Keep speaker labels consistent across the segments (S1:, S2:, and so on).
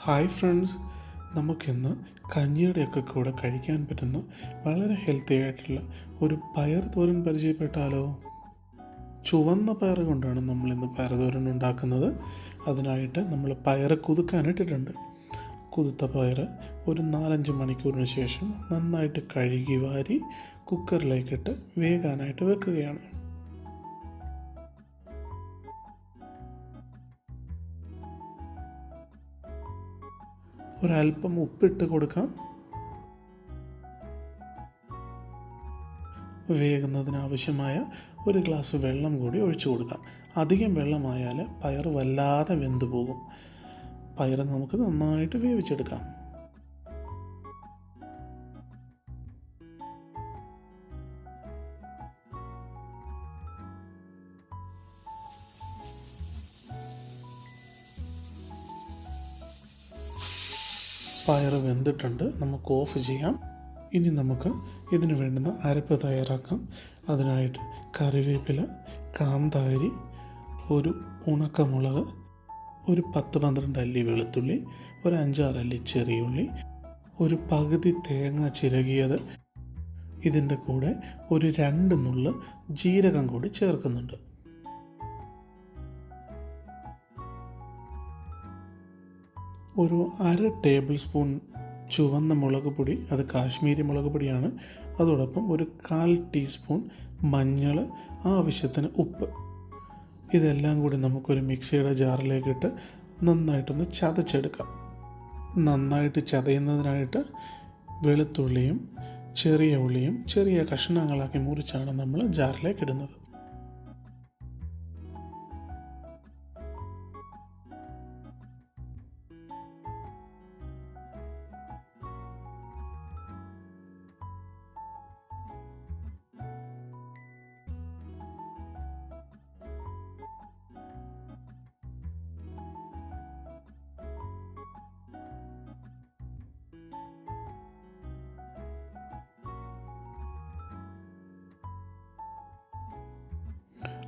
S1: Hi friends, നമുക്കിന്ന് കഞ്ഞിയുടെയൊക്കെ കൂടെ കഴിക്കാൻ പറ്റുന്ന വളരെ ഹെൽത്തി ആയിട്ടുള്ള ഒരു പയർ തോരൻ പരിചയപ്പെട്ടാലോ? ചുവന്ന പയർ കൊണ്ടാണ് നമ്മളിന്ന് പയർ തോരൻ ഉണ്ടാക്കുന്നത്. അതിനായിട്ട് നമ്മൾ പയർ കുതിർക്കാനിട്ടിട്ടുണ്ട്. കുതിർത്ത പയർ ഒരു 4-5 മണിക്കൂറിന് ശേഷം നന്നായിട്ട് കഴുകി വാരി കുക്കറിലേക്കിട്ട് വേകാനായിട്ട് വെക്കുകയാണ്. ഒരല്പം ഉപ്പിട്ട് കൊടുക്കാം. വേകുന്നതിനാവശ്യമായ ഒരു ഗ്ലാസ് വെള്ളം കൂടി ഒഴിച്ചു കൊടുക്കാം. അധികം വെള്ളമായാൽ പയർ വല്ലാതെ വെന്തു പോകും. പയർ നമുക്ക് നന്നായിട്ട് വേവിച്ചെടുക്കാം. പയർ വെന്തിട്ടുണ്ട്, നമുക്ക് ഓഫ് ചെയ്യാം. ഇനി നമുക്ക് ഇതിന് വേണ്ടുന്ന അരപ്പ് തയ്യാറാക്കാം. അതിനായിട്ട് കറിവേപ്പില, കാന്താരി, ഒരു ഉണക്കമുളക്, ഒരു 10-12 അല്ലി വെളുത്തുള്ളി, ഒരു 5-6 അല്ലി ചെറിയുള്ളി, ഒരു പകുതി തേങ്ങ ചിരകിയത്, ഇതിൻ്റെ കൂടെ ഒരു 2 നുള്ള് ജീരകം കൂടി ചേർക്കുന്നുണ്ട്. ഒരു 1/2 ടേബിൾ സ്പൂൺ ചുവന്ന മുളക് പൊടി, അത് കാശ്മീരി മുളക് പൊടിയാണ്. അതോടൊപ്പം ഒരു 1/4 ടീസ്പൂൺ മഞ്ഞൾ, ആവശ്യത്തിന് ഉപ്പ്. ഇതെല്ലാം കൂടി നമുക്കൊരു മിക്സിയുടെ ജാറിലേക്കിട്ട് നന്നായിട്ടൊന്ന് ചതച്ചെടുക്കാം. നന്നായിട്ട് ചതയുന്നതിനായിട്ട് വെളുത്തുള്ളിയും ചെറിയ ഉള്ളിയും ചെറിയ കഷ്ണങ്ങളാക്കി മുറിച്ചാണ് നമ്മൾ ജാറിലേക്ക് ഇടുന്നത്.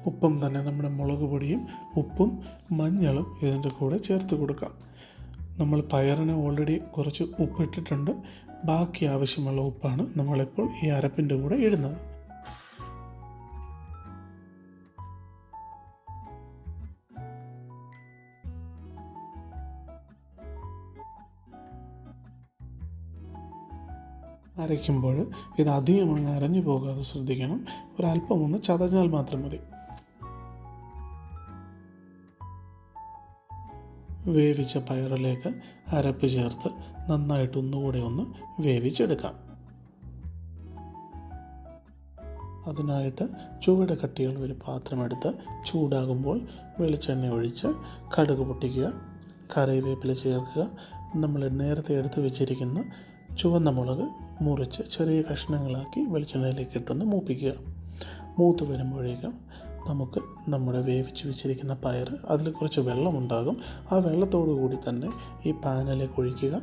S1: ഉപ്പും തന്നെ നമ്മുടെ മുളക് പൊടിയും ഉപ്പും മഞ്ഞളും ഇതിൻ്റെ കൂടെ ചേർത്ത് കൊടുക്കാം. നമ്മൾ പയറിന് ഓൾറെഡി കുറച്ച് ഉപ്പിട്ടിട്ടുണ്ട്. ബാക്കി ആവശ്യമുള്ള ഉപ്പാണ് നമ്മളിപ്പോൾ ഈ അരപ്പിൻ്റെ കൂടെ ഇടുന്നത്. അരയ്ക്കുമ്പോൾ ഇത് അധികം അങ്ങ് അരഞ്ഞു പോകാതെ ശ്രദ്ധിക്കണം. ഒരല്പം ഒന്ന് ചതഞ്ഞാൽ മാത്രം മതി. വേവിച്ച പയറിലേക്ക് അരപ്പ് ചേർത്ത് നന്നായിട്ട് ഒന്നുകൂടെ ഒന്ന് വേവിച്ചെടുക്കാം. അതിനായിട്ട് ചുവട് കട്ടിയുള്ള ഒരു പാത്രമെടുത്ത് ചൂടാകുമ്പോൾ വെളിച്ചെണ്ണ ഒഴിച്ച് കടുക് പൊട്ടിക്കുക, കറിവേപ്പില ചേർക്കുക. നമ്മൾ നേരത്തെ എടുത്ത് വെച്ചിരിക്കുന്ന ചുവന്ന മുളക് മുറിച്ച് ചെറിയ കഷ്ണങ്ങളാക്കി വെളിച്ചെണ്ണയിലേക്ക് ഇട്ടൊന്ന് മൂപ്പിക്കുക. മൂത്ത് വരുമ്പോഴേക്കും നമുക്ക് നമ്മുടെ വേവിച്ച് വെച്ചിരിക്കുന്ന പയർ, അതിൽ കുറച്ച് വെള്ളമുണ്ടാകും, ആ വെള്ളത്തോടു കൂടി തന്നെ ഈ പാനിലേക്ക് ഒഴിക്കുക.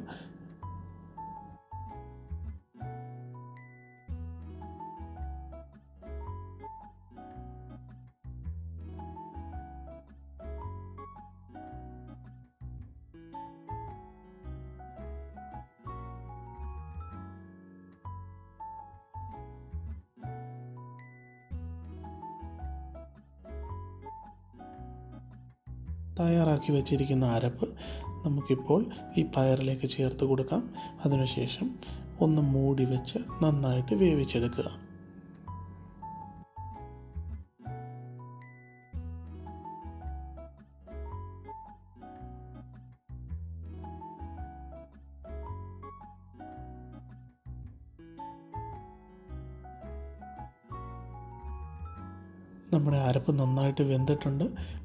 S1: തയ്യാറാക്കി വെച്ചിരിക്കുന്ന അരപ്പ് നമുക്കിപ്പോൾ ഈ പയറിലേക്ക് ചേർത്ത് കൊടുക്കാം. അതിനുശേഷം ഒന്ന് മൂടി വെച്ച് നന്നായിട്ട് വേവിച്ചെടുക്കുക. നമ്മുടെ അരപ്പ് നന്നായിട്ട് വെന്തിട്ടുണ്ട്.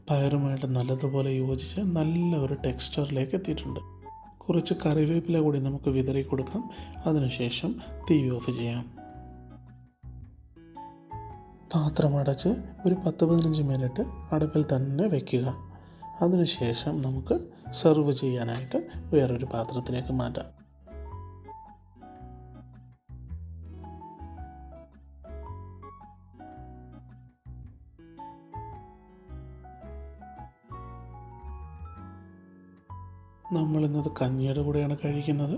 S1: പയറുമായിട്ട് നല്ലതുപോലെ യോജിച്ച് നല്ല ഒരു ടെക്സ്ചറിലേക്ക് എത്തിയിട്ടുണ്ട്. കുറച്ച് കറിവേപ്പില കൂടി നമുക്ക് വിതറി കൊടുക്കാം. അതിനുശേഷം തീ ഓഫ് ചെയ്യാം. പാത്രം അടച്ച് ഒരു 10-15 മിനിറ്റ് അടുപ്പിൽ തന്നെ വയ്ക്കുക. അതിനുശേഷം നമുക്ക് സെർവ് ചെയ്യാനായിട്ട് വേറൊരു പാത്രത്തിലേക്ക് മാറ്റാം. നമ്മളിന്നത് കഞ്ഞിയുടെ കൂടെയാണ് കഴിക്കുന്നത്.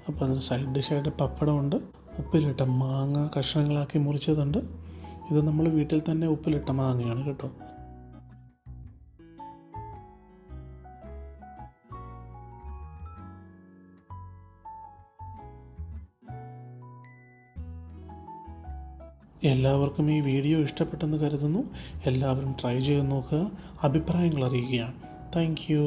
S1: അപ്പോൾ അതിന് സൈഡ് ഡിഷായിട്ട് പപ്പടമുണ്ട്, ഉപ്പിലിട്ട മാങ്ങ കഷ്ണങ്ങളാക്കി മുറിച്ചതുണ്ട്. ഇത് നമ്മൾ വീട്ടിൽ തന്നെ ഉപ്പിലിട്ട മാങ്ങയാണ് കേട്ടോ. എല്ലാവർക്കും ഈ വീഡിയോ ഇഷ്ടപ്പെട്ടെന്ന് കരുതുന്നു. എല്ലാവരും ട്രൈ ചെയ്ത് നോക്കുക, അഭിപ്രായങ്ങൾ അറിയിക്കുക. Thank you.